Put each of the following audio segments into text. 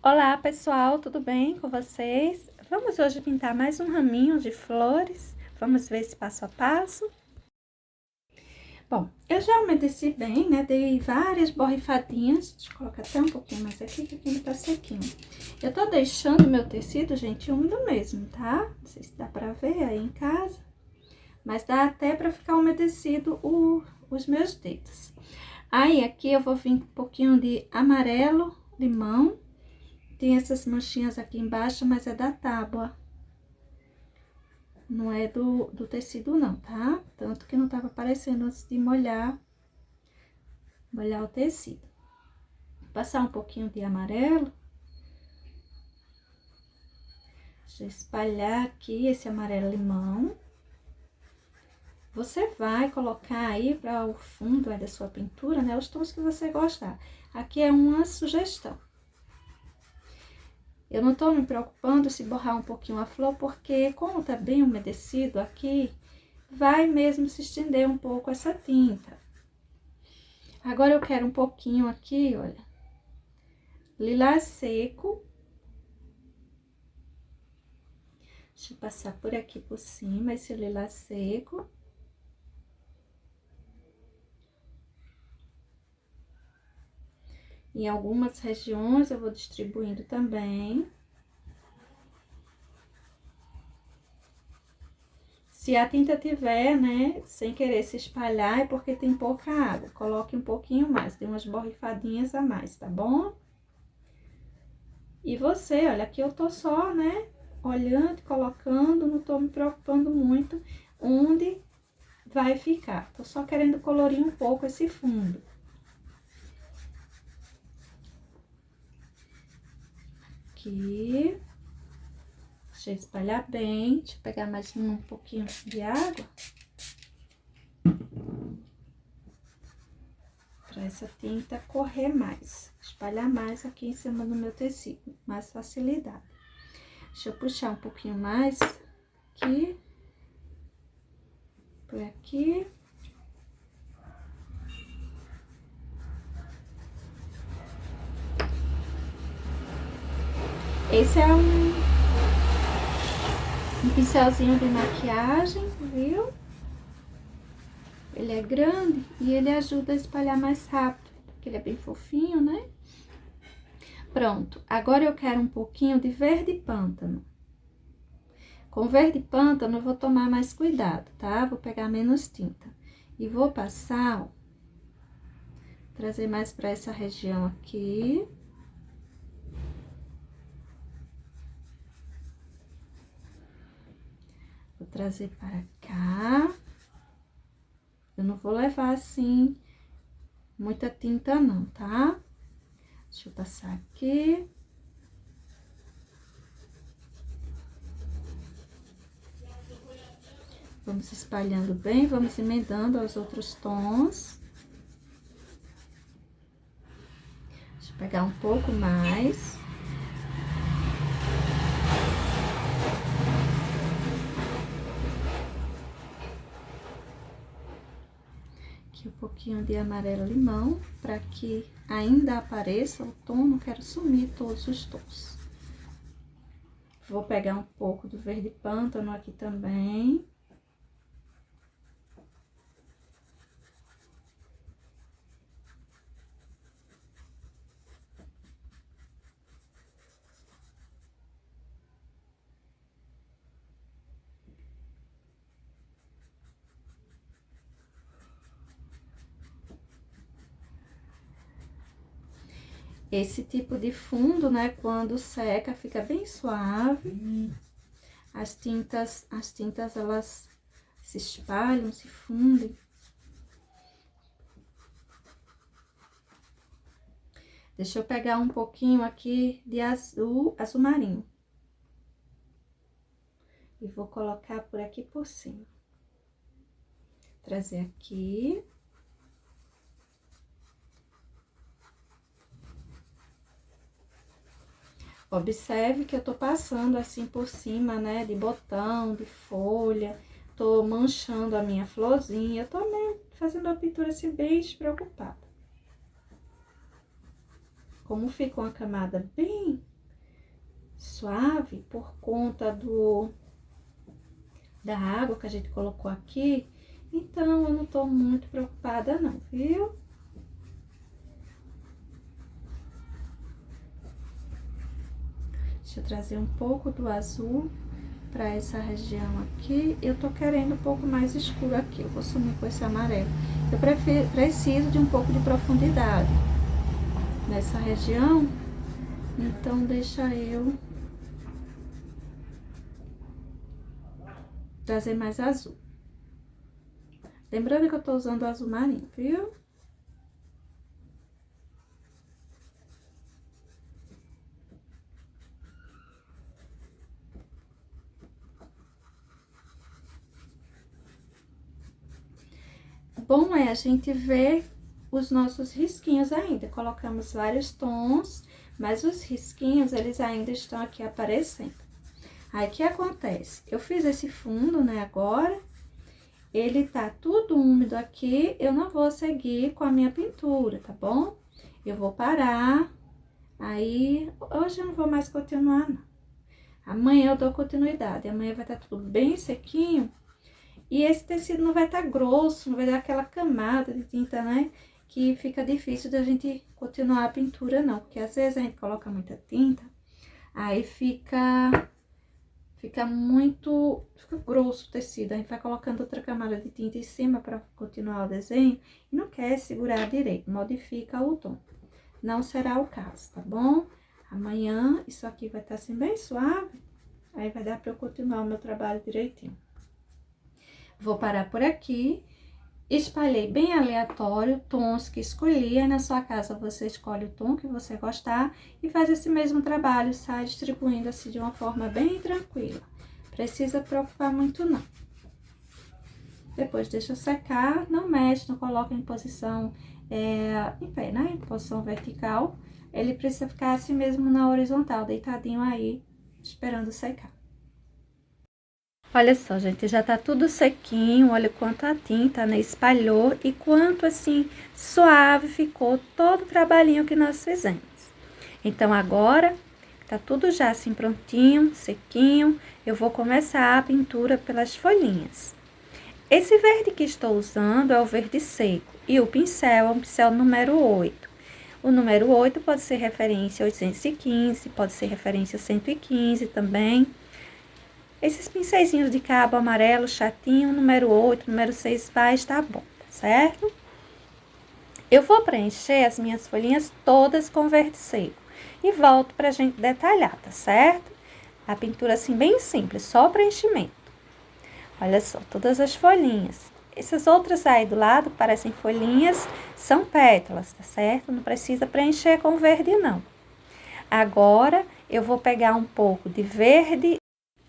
Olá pessoal, tudo bem com vocês? Vamos hoje pintar mais um raminho de flores. Vamos ver esse passo a passo. Bom, eu já umedeci bem, né? Dei várias borrifadinhas. Deixa eu colocar até um pouquinho mais aqui, que aqui ainda tá sequinho. Eu tô deixando meu tecido, gente, úmido mesmo, tá? Não sei se dá pra ver aí em casa. Mas dá até pra ficar umedecido os meus dedos. Aí, aqui eu vou vir com um pouquinho de amarelo, limão. Tem essas manchinhas aqui embaixo, mas é da tábua. Não é do tecido não, tá? Tanto que não tava aparecendo antes de molhar o tecido. Passar um pouquinho de amarelo. Deixa eu espalhar aqui esse amarelo limão. Você vai colocar aí para o fundo da sua pintura, né? Os tons que você gostar. Aqui é uma sugestão. Eu não tô me preocupando se borrar um pouquinho a flor, porque como tá bem umedecido aqui, vai mesmo se estender um pouco essa tinta. Agora, eu quero um pouquinho aqui, olha, lilás seco. Deixa eu passar por aqui por cima esse lilás seco. Em algumas regiões eu vou distribuindo também. Se a tinta tiver, né, sem querer se espalhar, é porque tem pouca água. Coloque um pouquinho mais, dê umas borrifadinhas a mais, tá bom? E você, olha, aqui eu tô só, né, olhando, colocando, não tô me preocupando muito onde vai ficar. Tô só querendo colorir um pouco esse fundo. Aqui. Deixa eu espalhar bem. Deixa eu pegar mais um pouquinho de água. Pra essa tinta correr mais. Espalhar mais aqui em cima do meu tecido. Mais facilidade. Deixa eu puxar um pouquinho mais aqui. Por aqui. Esse é um pincelzinho de maquiagem, viu? Ele é grande e ele ajuda a espalhar mais rápido, porque ele é bem fofinho, né? Pronto, agora eu quero um pouquinho de verde pântano. Com verde pântano eu vou tomar mais cuidado, tá? Vou pegar menos tinta. E vou passar, ó, trazer mais pra essa região aqui. Vou trazer para cá. Eu não vou levar, assim, muita tinta não, tá? Deixa eu passar aqui. Vamos espalhando bem, vamos emendando aos outros tons. Deixa eu pegar um pouco mais. Aqui um pouquinho de amarelo limão, para que ainda apareça o tom, não quero sumir todos os tons. Vou pegar um pouco do verde pântano aqui também. Esse tipo de fundo, né, quando seca, fica bem suave. As tintas, elas se espalham, se fundem. Deixa eu pegar um pouquinho aqui de azul marinho. E vou colocar por aqui por cima. Trazer aqui. Observe que eu tô passando assim por cima, né, de botão, de folha. Tô manchando a minha florzinha. Eu tô meio fazendo a pintura assim bem despreocupada. Como fica uma camada bem suave por conta da água que a gente colocou aqui. Então, eu não tô muito preocupada não, viu? Deixa eu trazer um pouco do azul para essa região aqui. Eu tô querendo um pouco mais escuro aqui, eu vou sumir com esse amarelo. Eu preciso de um pouco de profundidade nessa região, então deixa eu trazer mais azul. Lembrando que eu tô usando azul marinho, viu? Bom é a gente ver os nossos risquinhos ainda. Colocamos vários tons, mas os risquinhos, eles ainda estão aqui aparecendo. Aí, o que acontece? Eu fiz esse fundo, né, agora. Ele tá tudo úmido aqui, eu não vou seguir com a minha pintura, tá bom? Eu vou parar, aí, hoje eu não vou mais continuar, não. Amanhã eu dou continuidade, amanhã vai estar tudo bem sequinho. E esse tecido não vai estar grosso, não vai dar aquela camada de tinta, né? Que fica difícil da gente continuar a pintura, não. Porque às vezes a gente coloca muita tinta, aí fica grosso o tecido. A gente vai colocando outra camada de tinta em cima para continuar o desenho e não quer segurar direito, modifica o tom. Não será o caso, tá bom? Amanhã isso aqui vai estar assim bem suave, aí vai dar para eu continuar o meu trabalho direitinho. Vou parar por aqui. Espalhei bem aleatório, tons que escolhi. Aí na sua casa você escolhe o tom que você gostar e faz esse mesmo trabalho, sai distribuindo assim de uma forma bem tranquila. Precisa preocupar muito não. Depois deixa secar, não mexe, não coloca em posição em pé, né? Em posição vertical. Ele precisa ficar assim mesmo na horizontal, deitadinho aí, esperando secar. Olha só, gente, já tá tudo sequinho, olha quanto a tinta, né, espalhou e quanto, assim, suave ficou todo o trabalhinho que nós fizemos. Então, agora, tá tudo já assim prontinho, sequinho, eu vou começar a pintura pelas folhinhas. Esse verde que estou usando é o verde seco e o pincel é um pincel número 8. O número 8 pode ser referência 815, pode ser referência 115 também. Esses pincelzinhos de cabo amarelo chatinho, número 8, número 6 vai estar bom, tá certo? Eu vou preencher as minhas folhinhas todas com verde seco e volto pra gente detalhar, tá certo? A pintura assim bem simples, só o preenchimento. Olha só, todas as folhinhas. Essas outras aí do lado parecem folhinhas, são pétalas, tá certo? Não precisa preencher com verde não. Agora, eu vou pegar um pouco de verde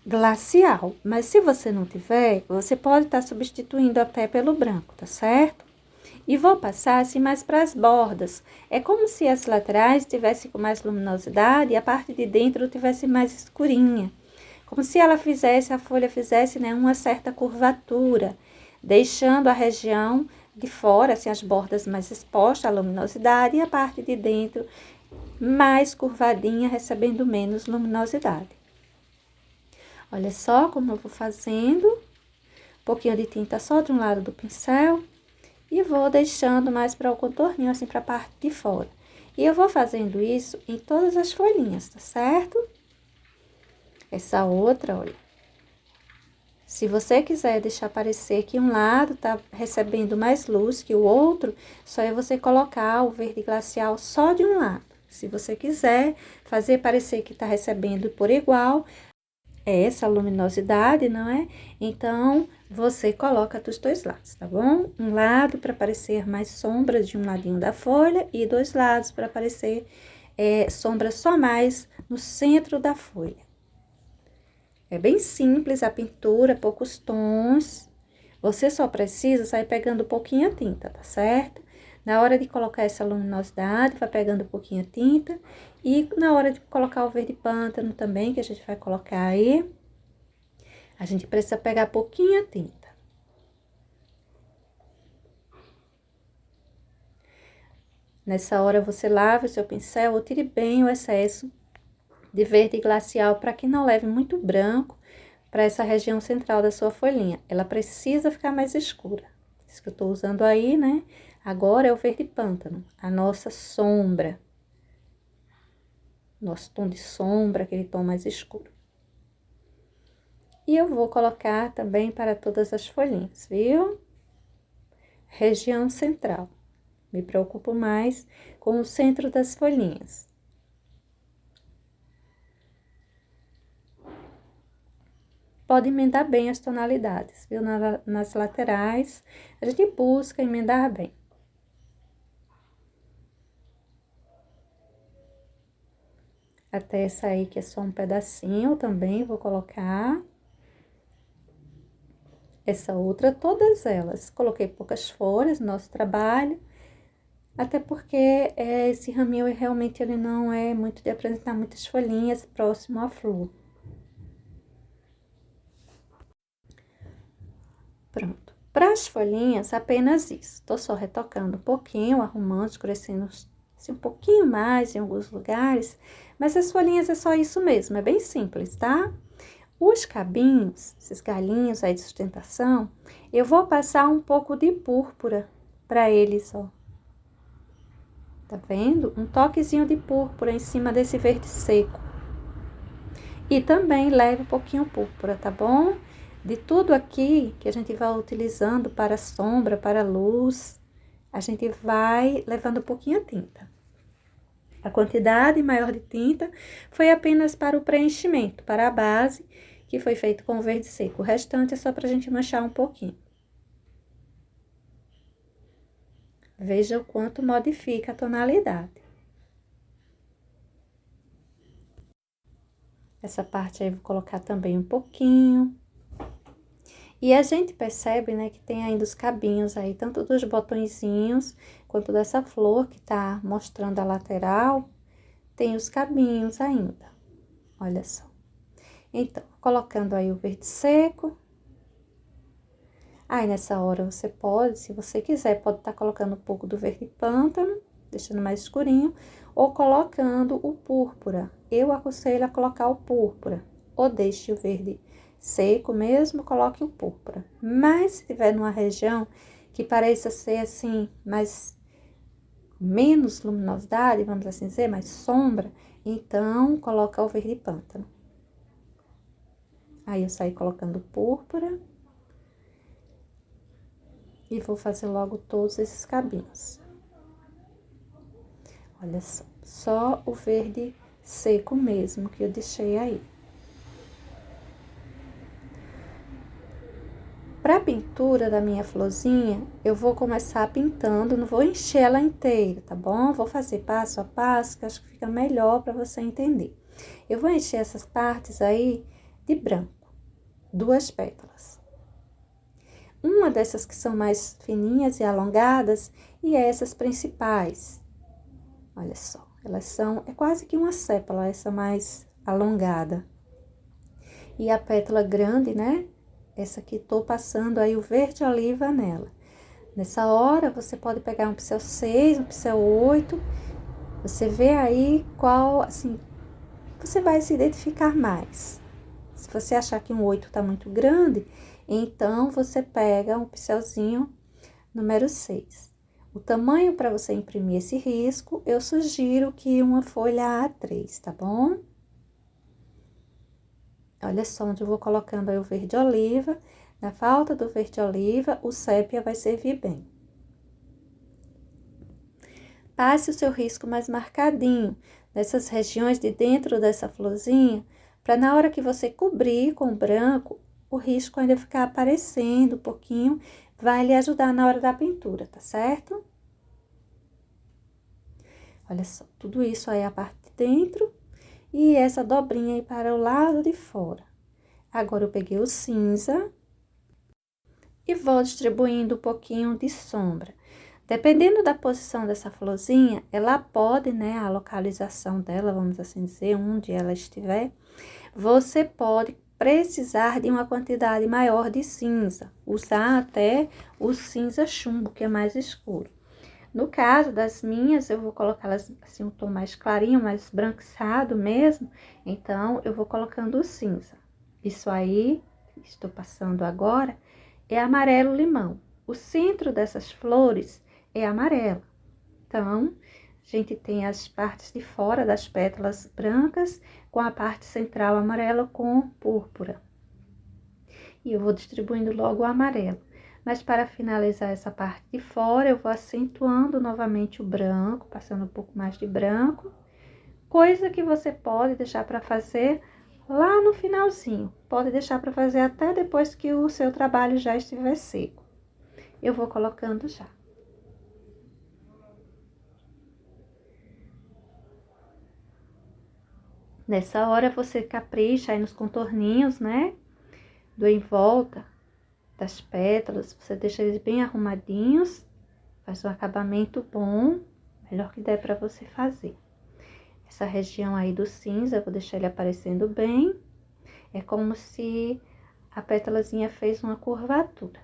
glacial, mas se você não tiver, você pode estar substituindo até pelo branco, tá certo? E vou passar assim mais para as bordas. É como se as laterais tivessem com mais luminosidade e a parte de dentro tivesse mais escurinha. Como se ela fizesse, a folha fizesse, né, uma certa curvatura, deixando a região de fora, assim, as bordas mais expostas à luminosidade e a parte de dentro mais curvadinha, recebendo menos luminosidade. Olha só como eu vou fazendo, um pouquinho de tinta só de um lado do pincel e vou deixando mais para o contorninho, assim, para a parte de fora. E eu vou fazendo isso em todas as folhinhas, tá certo? Essa outra, olha. Se você quiser deixar parecer que um lado tá recebendo mais luz que o outro, só é você colocar o verde glacial só de um lado. Se você quiser fazer parecer que tá recebendo por igual, essa luminosidade, não é? Então, você coloca dos dois lados, tá bom? Um lado para aparecer mais sombras de um ladinho da folha e dois lados para aparecer sombras só mais no centro da folha. É bem simples a pintura, poucos tons. Você só precisa sair pegando um pouquinho a tinta, tá certo? Na hora de colocar essa luminosidade, vai pegando um pouquinho a tinta. E na hora de colocar o verde pântano também, que a gente vai colocar aí, a gente precisa pegar pouquinho a tinta. Nessa hora, você lava o seu pincel ou tire bem o excesso de verde glacial para que não leve muito branco para essa região central da sua folhinha. Ela precisa ficar mais escura. Isso que eu tô usando aí, né? Agora é o verde pântano, a nossa sombra. Nosso tom de sombra, aquele tom mais escuro. E eu vou colocar também para todas as folhinhas, viu? Região central. Me preocupo mais com o centro das folhinhas. Pode emendar bem as tonalidades, viu? Nas laterais, a gente busca emendar bem. Até essa aí que é só um pedacinho, também vou colocar. Essa outra, todas elas. Coloquei poucas folhas no nosso trabalho, até porque esse raminho realmente ele não é muito de apresentar muitas folhinhas próximo à flor. Pronto. Para as folhinhas, apenas isso. Tô só retocando um pouquinho, arrumando, escurecendo assim, um pouquinho mais em alguns lugares, mas as folhinhas é só isso mesmo, é bem simples, tá? Os cabinhos, esses galinhos aí de sustentação, eu vou passar um pouco de púrpura para eles, ó. Tá vendo? Um toquezinho de púrpura em cima desse verde seco. E também leve um pouquinho púrpura, tá bom? De tudo aqui que a gente vai utilizando para sombra, para luz, a gente vai levando um pouquinho a tinta. A quantidade maior de tinta foi apenas para o preenchimento, para a base, que foi feito com verde seco. O restante é só para a gente manchar um pouquinho. Veja o quanto modifica a tonalidade. Essa parte aí eu vou colocar também um pouquinho. E a gente percebe, né, que tem ainda os cabinhos aí, tanto dos botõezinhos, quanto dessa flor que tá mostrando a lateral, tem os cabinhos ainda. Olha só. Então, colocando aí o verde seco. Aí, nessa hora, você pode, se você quiser, pode estar colocando um pouco do verde pântano, deixando mais escurinho, ou colocando o púrpura. Eu aconselho a colocar o púrpura, ou deixe o verde seco mesmo, coloque o púrpura. Mas, se tiver numa região que pareça ser, assim, menos luminosidade, vamos assim dizer, mais sombra, então, coloca o verde pântano. Aí, eu saí colocando púrpura. E vou fazer logo todos esses cabinhos. Olha só o verde seco mesmo que eu deixei aí. Para a pintura da minha florzinha, eu vou começar pintando, não vou encher ela inteira, tá bom? Vou fazer passo a passo, que acho que fica melhor para você entender. Eu vou encher essas partes aí de branco, 2 pétalas. Uma dessas que são mais fininhas e alongadas, e essas principais. Olha só, elas são, é quase que uma sépala, essa mais alongada. E a pétala grande, né? Essa aqui, tô passando aí o verde oliva nela. Nessa hora, você pode pegar um pincel 6, um pincel 8. Você vê aí qual, assim, você vai se identificar mais. Se você achar que um 8 tá muito grande, então você pega um pincelzinho número 6. O tamanho para você imprimir esse risco, eu sugiro que uma folha A3, tá bom? Olha só onde eu vou colocando aí o verde oliva. Na falta do verde oliva, o sépia vai servir bem. Passe o seu risco mais marcadinho nessas regiões de dentro dessa florzinha, para na hora que você cobrir com branco, o risco ainda ficar aparecendo um pouquinho, vai lhe ajudar na hora da pintura, tá certo? Olha só, tudo isso aí a parte de dentro e essa dobrinha aí para o lado de fora. Agora, eu peguei o cinza e vou distribuindo um pouquinho de sombra. Dependendo da posição dessa florzinha, ela pode, né, a localização dela, vamos assim dizer, onde ela estiver, você pode precisar de uma quantidade maior de cinza, usar até o cinza chumbo, que é mais escuro. No caso das minhas, eu vou colocá-las assim, um tom mais clarinho, mais esbranquiçado mesmo. Então, eu vou colocando o cinza. Isso aí, estou passando agora, é amarelo limão. O centro dessas flores é amarelo. Então, a gente tem as partes de fora das pétalas brancas, com a parte central amarela com púrpura. E eu vou distribuindo logo o amarelo. Mas para finalizar essa parte de fora, eu vou acentuando novamente o branco, passando um pouco mais de branco. Coisa que você pode deixar para fazer lá no finalzinho. Pode deixar para fazer até depois que o seu trabalho já estiver seco. Eu vou colocando já. Nessa hora, você capricha aí nos contorninhos, né? Do em volta das pétalas, você deixa eles bem arrumadinhos, faz um acabamento bom, melhor que der para você fazer. Essa região aí do cinza, eu vou deixar ele aparecendo bem, é como se a pétalazinha fez uma curvatura.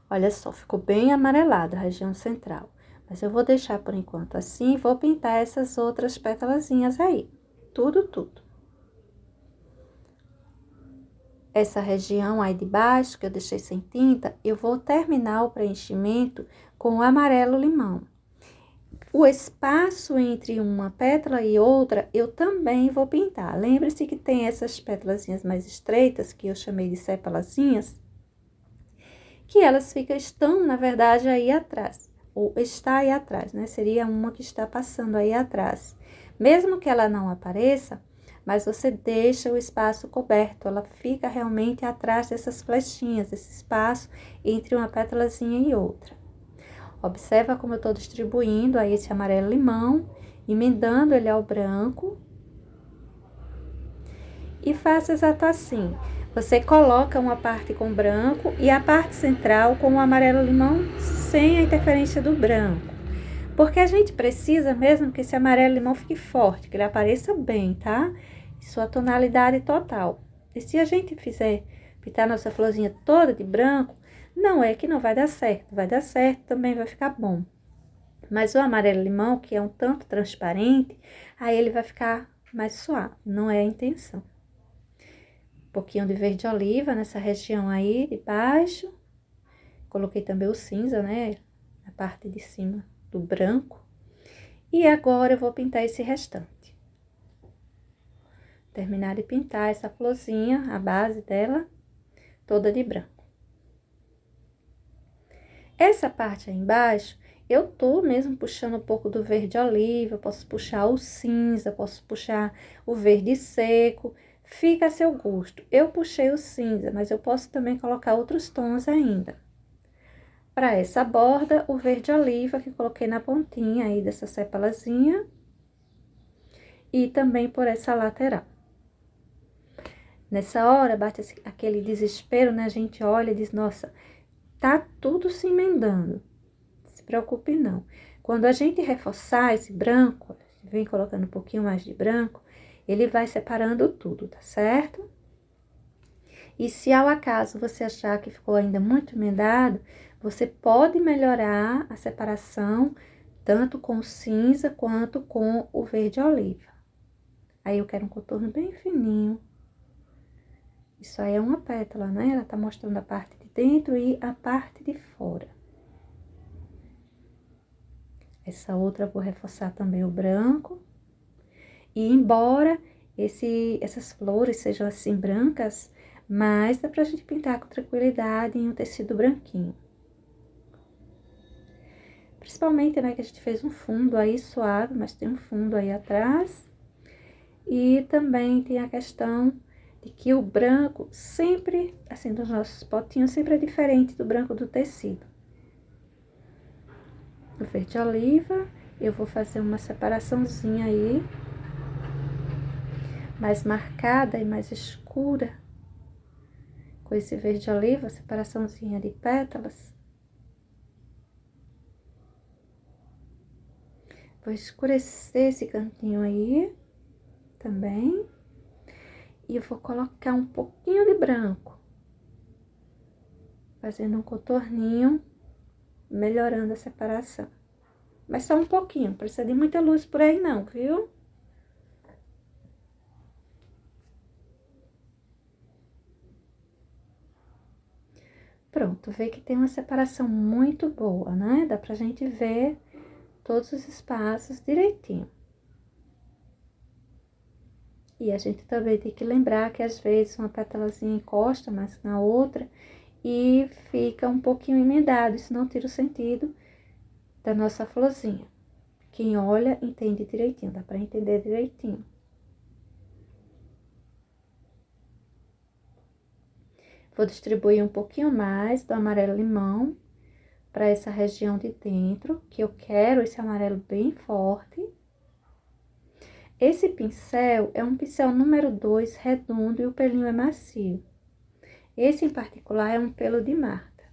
Olha só, ficou bem amarelado a região central, mas eu vou deixar por enquanto assim e vou pintar essas outras pétalazinhas aí, tudo. Essa região aí de baixo, que eu deixei sem tinta, eu vou terminar o preenchimento com o amarelo limão. O espaço entre uma pétala e outra, eu também vou pintar. Lembre-se que tem essas pétalazinhas mais estreitas, que eu chamei de sepalazinhas, que elas estão, na verdade, aí atrás. Ou está aí atrás, né? Seria uma que está passando aí atrás. Mesmo que ela não apareça, mas você deixa o espaço coberto, ela fica realmente atrás dessas flechinhas, esse espaço entre uma pétalazinha e outra. Observa como eu tô distribuindo aí esse amarelo limão, emendando ele ao branco. E faça exato assim. Você coloca uma parte com branco e a parte central com o amarelo limão sem a interferência do branco. Porque a gente precisa mesmo que esse amarelo limão fique forte, que ele apareça bem, tá? Sua tonalidade total. E se a gente fizer pintar nossa florzinha toda de branco, não é que não vai dar certo. Vai dar certo, também vai ficar bom. Mas o amarelo limão, que é um tanto transparente, aí ele vai ficar mais suave. Não é a intenção. Um pouquinho de verde oliva nessa região aí de baixo. Coloquei também o cinza, né? Na parte de cima do branco. E agora eu vou pintar esse restante. Terminar de pintar essa florzinha, a base dela, toda de branco. Essa parte aí embaixo, eu tô mesmo puxando um pouco do verde oliva, posso puxar o cinza, posso puxar o verde seco, fica a seu gosto. Eu puxei o cinza, mas eu posso também colocar outros tons ainda. Para essa borda, o verde oliva que coloquei na pontinha aí dessa sepalazinha. E também por essa lateral. Nessa hora, bate aquele desespero, né? A gente olha e diz, nossa, tá tudo se emendando. Não se preocupe, não. Quando a gente reforçar esse branco, vem colocando um pouquinho mais de branco, ele vai separando tudo, tá certo? E se ao acaso você achar que ficou ainda muito emendado, você pode melhorar a separação, tanto com o cinza quanto com o verde oliva. Aí eu quero um contorno bem fininho. Isso aí é uma pétala, né? Ela tá mostrando a parte de dentro e a parte de fora. Essa outra eu vou reforçar também o branco. E embora essas flores sejam assim brancas, mas dá pra gente pintar com tranquilidade em um tecido branquinho. Principalmente, né, que a gente fez um fundo aí suave, mas tem um fundo aí atrás. E também tem a questão de que o branco sempre, assim, dos nossos potinhos, sempre é diferente do branco do tecido. No verde oliva, eu vou fazer uma separaçãozinha aí, mais marcada e mais escura. Com esse verde oliva, separaçãozinha de pétalas. Vou escurecer esse cantinho aí, também. E eu vou colocar um pouquinho de branco. fazendo um contorninho, melhorando a separação. Mas só um pouquinho, não precisa de muita luz por aí não, viu? Pronto, vê que tem uma separação muito boa, né? Dá pra gente ver todos os espaços direitinho. E a gente também tem que lembrar que às vezes uma pétalazinha encosta mais na outra e fica um pouquinho emendado, isso não tira o sentido da nossa florzinha. Quem olha, entende direitinho, dá pra entender direitinho. Vou distribuir um pouquinho mais do amarelo limão para essa região de dentro, que eu quero esse amarelo bem forte. Esse pincel é um pincel número 2, redondo, e o pelinho é macio. Esse em particular é um pelo de Marta.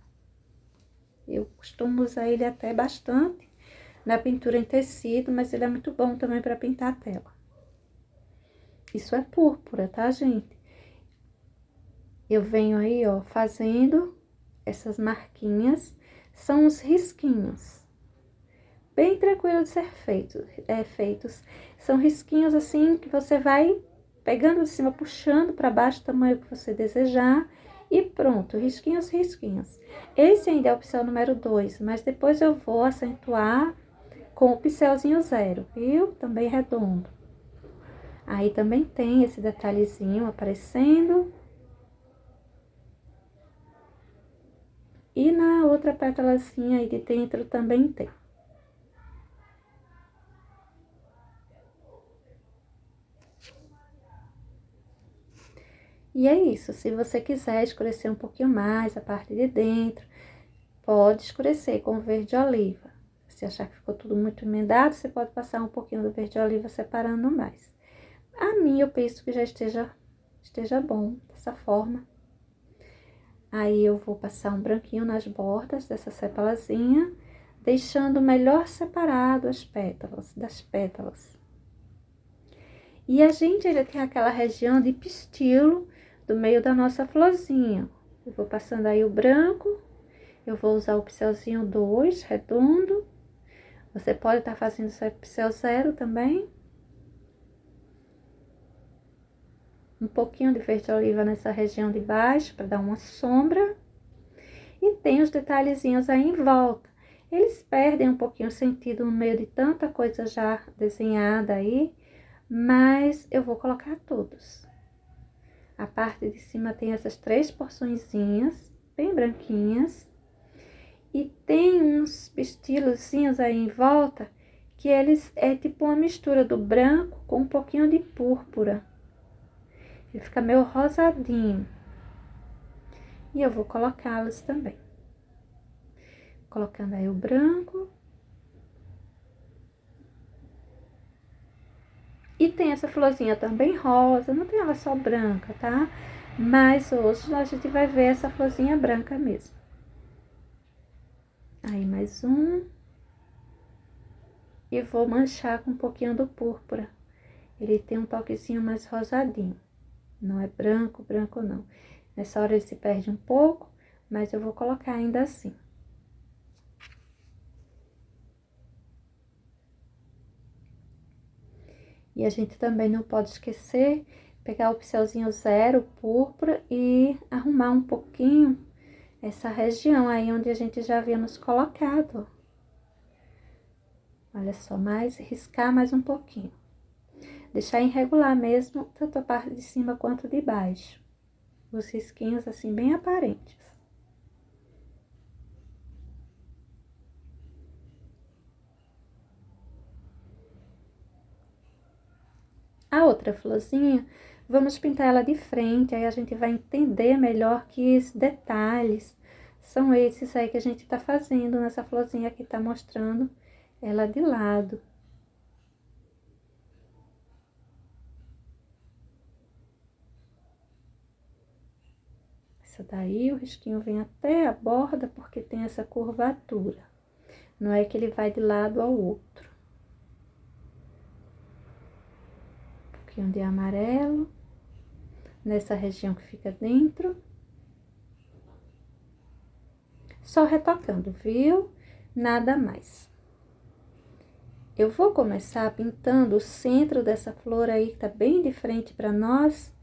Eu costumo usar ele até bastante na pintura em tecido, mas ele é muito bom também para pintar a tela. Isso é púrpura, tá, gente? Eu venho aí, ó, fazendo essas marquinhas, são os risquinhos. Bem tranquilo de ser feitos. São risquinhos assim que você vai pegando de cima, puxando para baixo, o tamanho que você desejar. E pronto, risquinhos, risquinhos. Esse ainda é o pincel número 2, mas depois eu vou acentuar com o pincelzinho 0, viu? Também redondo. Aí também tem esse detalhezinho aparecendo. E na outra pétalazinha aí de dentro também tem. E é isso, se você quiser escurecer um pouquinho mais a parte de dentro, pode escurecer com verde oliva. Se achar que ficou tudo muito emendado, você pode passar um pouquinho do verde oliva separando mais. A mim, eu penso que já esteja bom, dessa forma. Aí, eu vou passar um branquinho nas bordas dessa sepalazinha, deixando melhor separado as pétalas, das pétalas. E a gente ainda tem aquela região de pistilo do meio da nossa florzinha. Eu vou passando aí o branco, eu vou usar o pincelzinho 2, redondo. Você pode estar fazendo seu pincel 0 também. Um pouquinho de verde oliva nessa região de baixo, para dar uma sombra. E tem os detalhezinhos aí em volta. Eles perdem um pouquinho o sentido no meio de tanta coisa já desenhada aí, mas eu vou colocar todos. A parte de cima tem essas 3 porçõezinhas, bem branquinhas. E tem uns pistilozinhos aí em volta, que eles é tipo uma mistura do branco com um pouquinho de púrpura. Ele fica meio rosadinho. E eu vou colocá-los também. Colocando aí o branco. E tem essa florzinha também rosa, não tem ela só branca, tá? Mas hoje a gente vai ver essa florzinha branca mesmo. Aí, mais um. E vou manchar com um pouquinho do púrpura. Ele tem um toquezinho mais rosadinho. Não é branco, branco não. Nessa hora ele se perde um pouco, mas eu vou colocar ainda assim. E a gente também não pode esquecer, pegar o pincelzinho 0, púrpura, e arrumar um pouquinho essa região aí onde a gente já havia nos colocado. Olha só, riscar mais um pouquinho. Deixar irregular mesmo, tanto a parte de cima quanto de baixo. Os risquinhos assim, bem aparentes. A outra florzinha, vamos pintar ela de frente, aí a gente vai entender melhor que os detalhes são esses aí que a gente tá fazendo nessa florzinha que tá mostrando ela de lado. Essa daí, o risquinho vem até a borda, porque tem essa curvatura. Não é que ele vai de lado ao outro. Um pouquinho de amarelo nessa região que fica dentro. só retocando, viu? Nada mais. Eu vou começar pintando o centro dessa flor aí, que tá bem de frente para nós,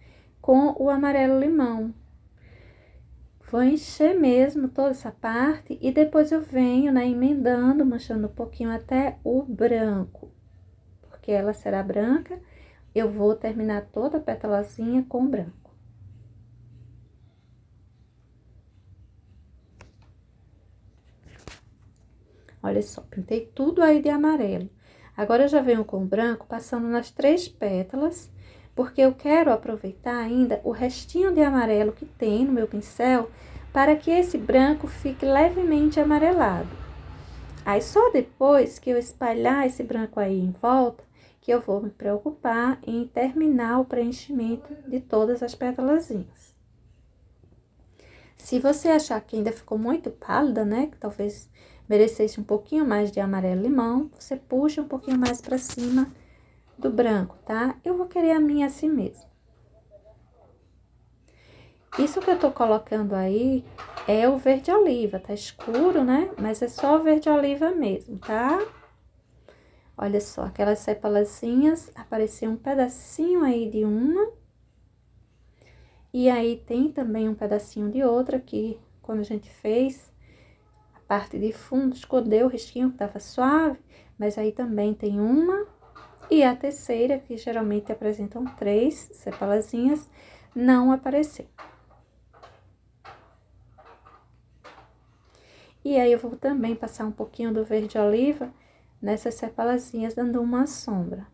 com o amarelo limão. Vou encher mesmo toda essa parte e depois eu venho, né, emendando, manchando um pouquinho até o branco. Porque ela será branca, eu vou terminar toda a pétalazinha com branco. Olha só, pintei tudo aí de amarelo. Agora, eu já venho com o branco, passando nas 3 pétalas, porque eu quero aproveitar ainda o restinho de amarelo que tem no meu pincel, para que esse branco fique levemente amarelado. Aí, só depois que eu espalhar esse branco aí em volta, que eu vou me preocupar em terminar o preenchimento de todas as pétalazinhas. Se você achar que ainda ficou muito pálida, né, que talvez merecesse um pouquinho mais de amarelo limão, você puxa um pouquinho mais para cima do branco, tá? Eu vou querer a minha assim mesmo. Isso que eu tô colocando aí é o verde oliva, tá escuro, né? Mas é só o verde oliva mesmo, tá? Olha só, aquelas sepalazinhas, apareceu um pedacinho aí de uma. E aí, tem também um pedacinho de outra que, quando a gente fez, a parte de fundo escondeu o risquinho que tava suave, mas aí também tem uma. E a terceira, que geralmente apresentam 3 sepalazinhas, não apareceu. E aí, eu vou também passar um pouquinho do verde oliva nessas sepalazinhas, dando uma sombra.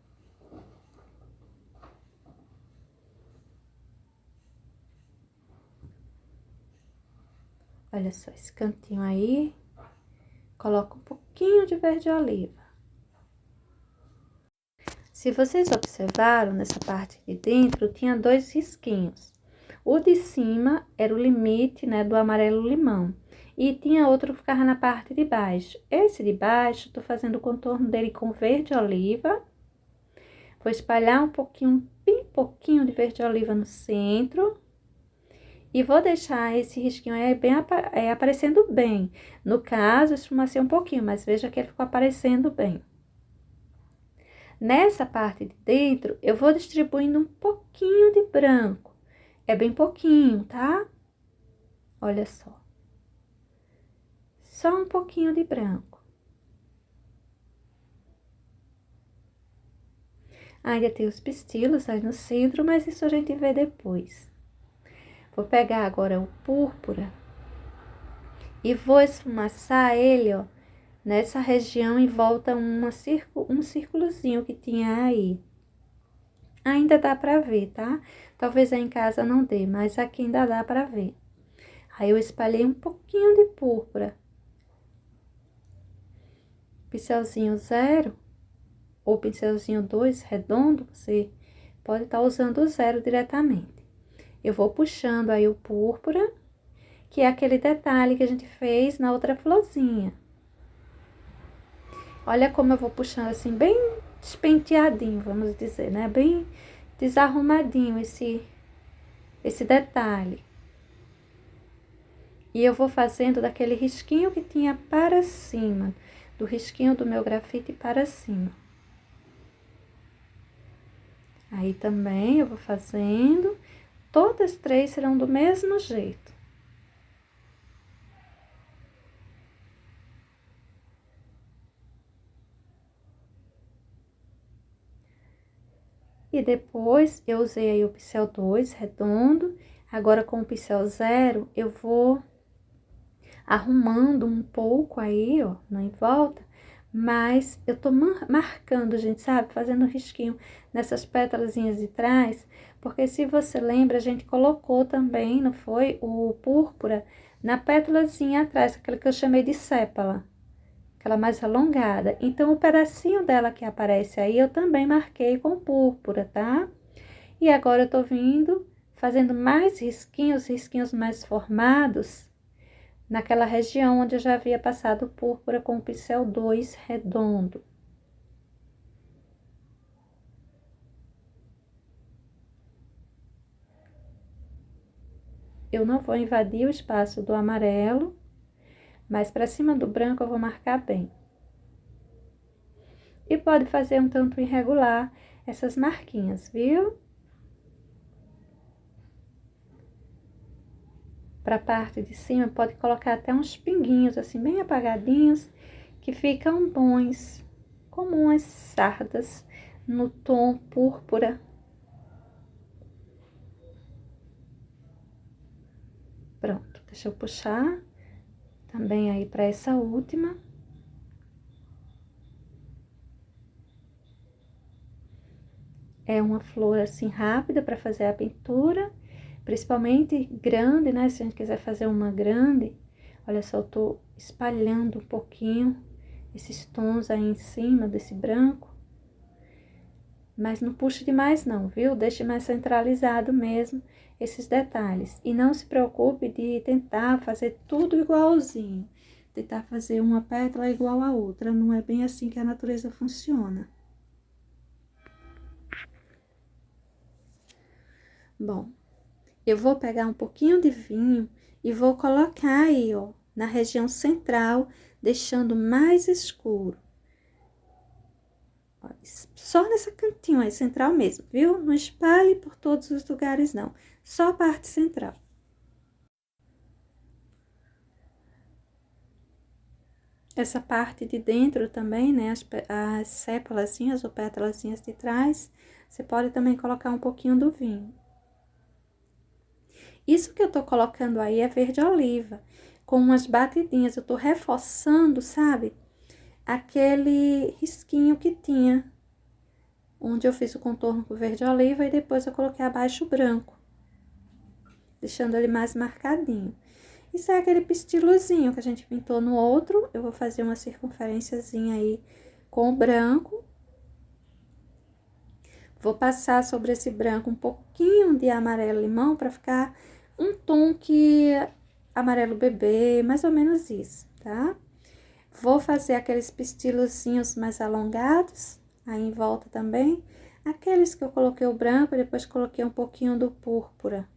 Olha só, esse cantinho aí, coloco um pouquinho de verde oliva. Se vocês observaram, nessa parte de dentro, tinha 2 risquinhos. O de cima era o limite, né, do amarelo limão. E tinha outro que ficava na parte de baixo. Esse de baixo, tô fazendo o contorno dele com verde oliva. Vou espalhar um pouquinho, bem pouquinho de verde oliva no centro. E vou deixar esse risquinho aí bem aparecendo bem. No caso, esfumacei um pouquinho, mas veja que ele ficou aparecendo bem. Nessa parte de dentro, eu vou distribuindo um pouquinho de branco. É bem pouquinho, tá? Olha só. Só um pouquinho de branco. Ainda tem os pistilos aí no centro, mas isso a gente vê depois. Vou pegar agora o púrpura e vou esfumaçar ele, ó, nessa região em volta um círculozinho que tinha aí. Ainda dá pra ver, tá? Talvez aí em casa não dê, mas aqui ainda dá pra ver. Aí, eu espalhei um pouquinho de púrpura. Pincelzinho 0 ou pincelzinho 2 redondo, você pode estar usando o 0 diretamente. Eu vou puxando aí o púrpura, que é aquele detalhe que a gente fez na outra florzinha. Olha como eu vou puxando assim, bem despenteadinho, vamos dizer, né? Bem desarrumadinho esse detalhe. E eu vou fazendo daquele risquinho que tinha para cima, do risquinho do meu grafite para cima. Aí também eu vou fazendo, todas 3 serão do mesmo jeito. E depois, eu usei aí o pincel 2 redondo, agora com o pincel 0, eu vou arrumando um pouco aí, ó, em volta, mas eu tô marcando, gente, sabe? Fazendo um risquinho nessas pétalazinhas de trás, porque se você lembra, a gente colocou também, não foi? O púrpura na pétalazinha atrás, aquela que eu chamei de sépala, aquela mais alongada. Então, o pedacinho dela que aparece aí, eu também marquei com púrpura, tá? E agora eu tô vindo, fazendo mais risquinhos, risquinhos mais formados, naquela região onde eu já havia passado púrpura com o pincel 2 redondo. Eu não vou invadir o espaço do amarelo, Mas pra cima do branco eu vou marcar bem. E pode fazer um tanto irregular essas marquinhas, viu? Pra parte de cima, pode colocar até uns pinguinhos, assim, bem apagadinhos, que ficam bons, como umas sardas no tom púrpura. Pronto, deixa eu puxar também aí para essa última. É uma flor assim rápida para fazer a pintura, principalmente grande, né? Se a gente quiser fazer uma grande, olha só, eu tô espalhando um pouquinho esses tons aí em cima desse branco. Mas não puxe demais não, viu? Deixe mais centralizado mesmo esses detalhes. E não se preocupe de tentar fazer tudo igualzinho. Tentar fazer uma pétala igual a outra. Não é bem assim que a natureza funciona. Bom, eu vou pegar um pouquinho de vinho e vou colocar aí, ó, na região central, deixando mais escuro. Só nessa cantinho aí, central mesmo, viu? Não espalhe por todos os lugares, não. Só a parte central. Essa parte de dentro também, né? As sépalazinhas ou pétalazinhas de trás, você pode também colocar um pouquinho do vinho. Isso que eu tô colocando aí é verde oliva, com umas batidinhas. Eu tô reforçando, sabe? Aquele risquinho que tinha, onde eu fiz o contorno com verde oliva e depois eu coloquei abaixo o branco, deixando ele mais marcadinho. Isso é aquele pistilozinho que a gente pintou no outro. Eu vou fazer uma circunferênciazinha aí com o branco. Vou passar sobre esse branco um pouquinho de amarelo limão para ficar um tom que amarelo bebê, mais ou menos isso, tá? Vou fazer aqueles pistilozinhos mais alongados, aí em volta também. Aqueles que eu coloquei o branco e depois coloquei um pouquinho do púrpura.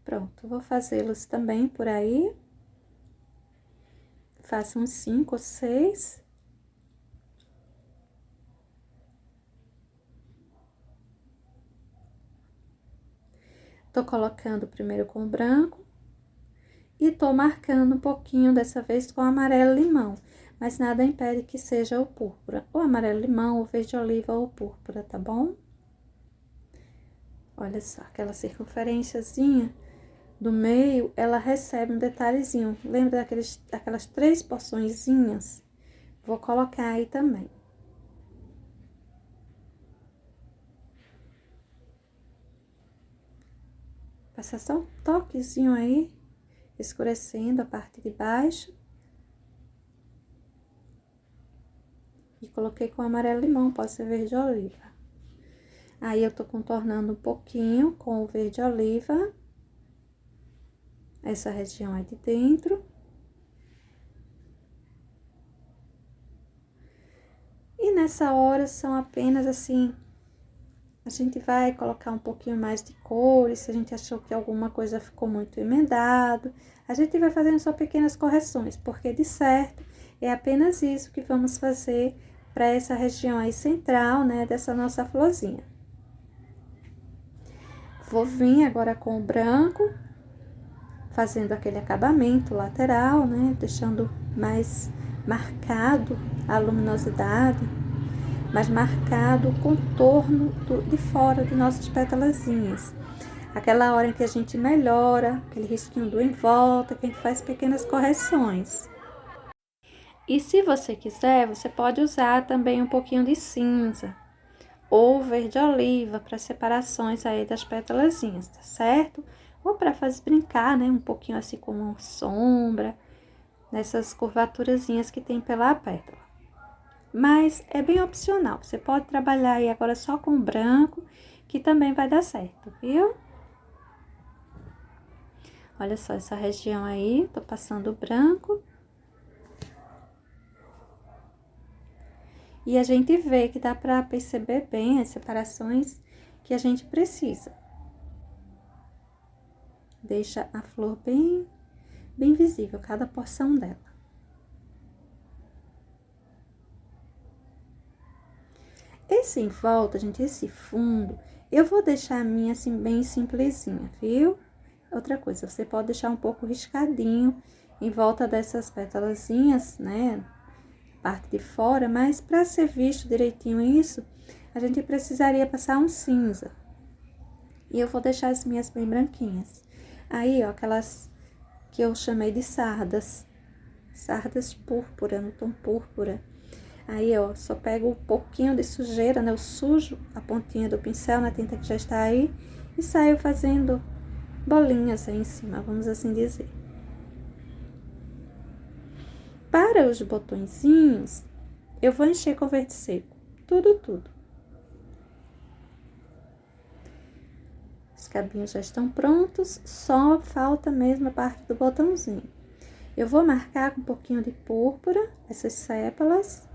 Pronto, vou fazê-los também por aí. Faço uns 5 ou 6. Tô colocando primeiro com o branco. E tô marcando um pouquinho dessa vez com amarelo limão. Mas nada impede que seja o púrpura. Ou amarelo limão, ou verde oliva, ou púrpura, tá bom? Olha só, aquela circunferênciazinha do meio, ela recebe um detalhezinho. Lembra daquelas 3 porçõezinhas? Vou colocar aí também. Passar só um toquezinho aí, escurecendo a parte de baixo. E coloquei com amarelo limão, pode ser verde oliva. Aí, eu tô contornando um pouquinho com o verde oliva. Essa região aí de dentro. E nessa hora, são apenas assim... A gente vai colocar um pouquinho mais de cores, se a gente achou que alguma coisa ficou muito emendado. A gente vai fazendo só pequenas correções, porque de certo é apenas isso que vamos fazer para essa região aí central, né, dessa nossa florzinha. Vou vir agora com o branco, fazendo aquele acabamento lateral, né, deixando mais marcado a luminosidade, mais marcado o contorno de fora de nossas pétalazinhas. Aquela hora em que a gente melhora, aquele risquinho do em volta, que a gente faz pequenas correções. E se você quiser, você pode usar também um pouquinho de cinza ou verde oliva para separações aí das pétalazinhas, tá certo? Ou para fazer brincar, né, um pouquinho assim com uma sombra, nessas curvaturazinhas que tem pela pétala. Mas é bem opcional, você pode trabalhar aí agora só com branco, que também vai dar certo, viu? Olha só essa região aí, tô passando o branco. E a gente vê que dá pra perceber bem as separações que a gente precisa. Deixa a flor bem visível, cada porção dela. Esse em volta, gente, esse fundo, eu vou deixar a minha assim bem simplesinha, viu? Outra coisa, você pode deixar um pouco riscadinho em volta dessas pétalazinhas, né? Parte de fora, mas para ser visto direitinho isso, a gente precisaria passar um cinza. E eu vou deixar as minhas bem branquinhas. Aí, ó, aquelas que eu chamei de sardas. Sardas púrpura, no tom púrpura. Aí, ó, só pego um pouquinho de sujeira, né? Eu sujo a pontinha do pincel na tinta que já está aí e saio fazendo bolinhas aí em cima, vamos assim dizer. Para os botõezinhos, eu vou encher com verde seco. Tudo. Os cabinhos já estão prontos, só falta mesmo a parte do botãozinho. Eu vou marcar com um pouquinho de púrpura, essas sépalas.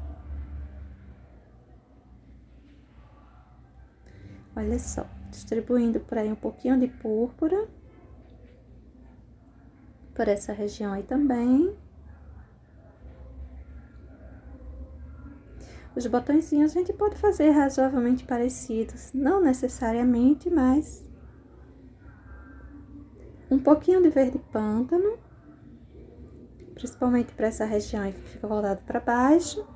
Olha só, distribuindo por aí um pouquinho de púrpura. Por essa região aí também. Os botõezinhos a gente pode fazer razoavelmente parecidos, não necessariamente, mas um pouquinho de verde pântano, principalmente para essa região aí que fica voltada para baixo.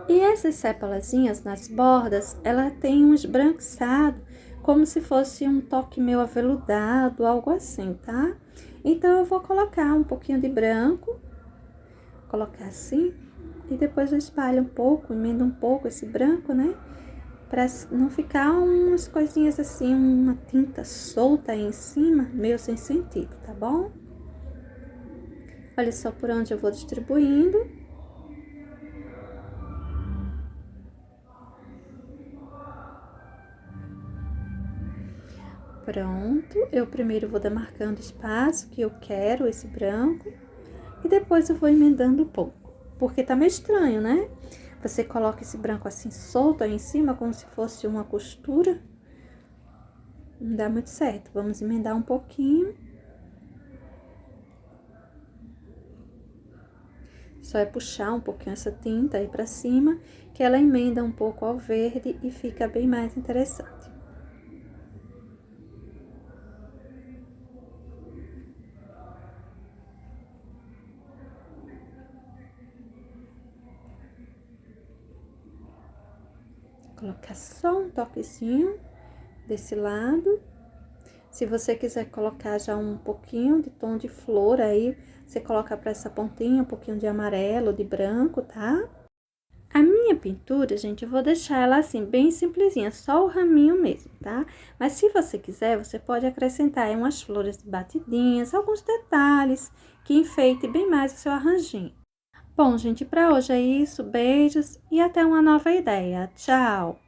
E essas sépalazinhas nas bordas, ela tem um esbranquiçado, como se fosse um toque meio aveludado, algo assim, tá? Então, eu vou colocar um pouquinho de branco, colocar assim, e depois eu espalho um pouco, emendo um pouco esse branco, né? Pra não ficar umas coisinhas assim, uma tinta solta aí em cima, meio sem sentido, tá bom? Olha só por onde eu vou distribuindo. Pronto, eu primeiro vou demarcando o espaço que eu quero, esse branco, e depois eu vou emendando um pouco, porque tá meio estranho, né? Você coloca esse branco assim solto aí em cima, como se fosse uma costura. Não dá muito certo, vamos emendar um pouquinho. Só é puxar um pouquinho essa tinta aí pra cima, que ela emenda um pouco ao verde e fica bem mais interessante. Colocar só um toquezinho desse lado. Se você quiser colocar já um pouquinho de tom de flor aí, você coloca para essa pontinha um pouquinho de amarelo, de branco, tá? A minha pintura, gente, eu vou deixar ela assim, bem simplesinha, só o raminho mesmo, tá? Mas se você quiser, você pode acrescentar aí umas flores batidinhas, alguns detalhes que enfeite bem mais o seu arranjinho. Bom, gente, para hoje é isso. Beijos e até uma nova ideia. Tchau!